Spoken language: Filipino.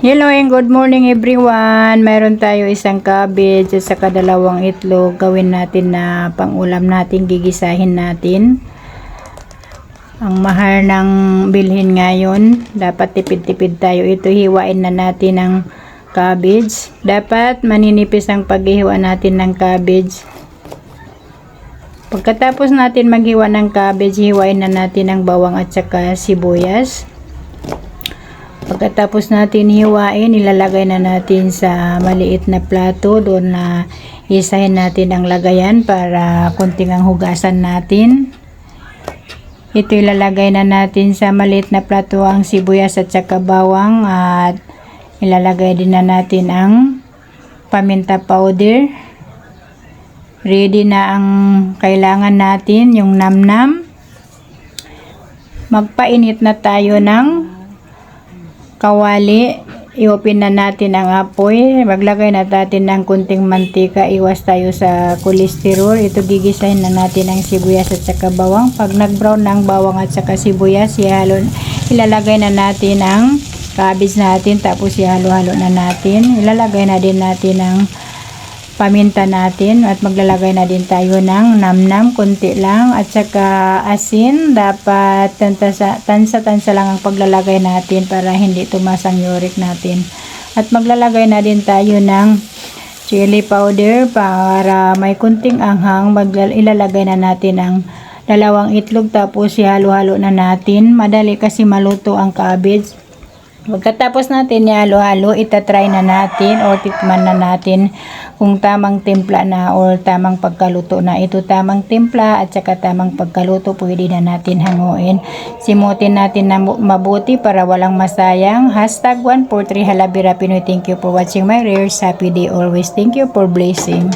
Hello and good morning everyone. Meron tayo isang cabbage at saka dalawang itlog. Gawin natin na pang-ulam natin, gigisahin natin. Ang mahal ng bilhin ngayon, dapat tipid-tipid tayo. Ito, hiwain na natin ang cabbage. Dapat maninipis ang paghihiwa natin ng cabbage. Pagkatapos natin maghiwa ng cabbage, hiwain na natin ang bawang at saka sibuyas. Pagkatapos natin hiwain, ilalagay na natin sa maliit na plato. Doon na isahin natin ang lagayan para konting ang hugasan natin. Ito ilalagay na natin sa maliit na plato ang sibuyas at saka bawang, at ilalagay din na natin ang paminta powder. Ready na ang kailangan natin, yung namnam. Magpainit na tayo ng kawali. I-open na natin ang apoy. Maglagay na natin ng kunting mantika. Iwas tayo sa kolesterol. Ito, gigisahin na natin ang sibuyas at saka bawang. Pag nag-brown na ang bawang at saka sibuyas, ilalagay na natin ang cabbage natin. Tapos ihalo-halo na natin. Ilalagay na din natin ang paminta natin at maglalagay na din tayo ng namnam, konti lang, at saka asin. Dapat tansa-tansa lang ang paglalagay natin para hindi tumasang uric natin. At maglalagay na din tayo ng chili powder para may kunting anghang. Ilalagay na natin ang dalawang itlog, tapos ihalo-halo na natin. Madali kasi maluto ang cabbage. Pagkatapos natin ihalo-halo, itatry na natin o tikman na natin kung tamang timpla na o tamang pagkaluto na. Ito tamang timpla at saka tamang pagkaluto, pwede na natin hanguin. Simutin natin na mabuti para walang masayang. #143 Halabira Pinoy. Thank you for watching my reels. Happy day always. Thank you for blessing.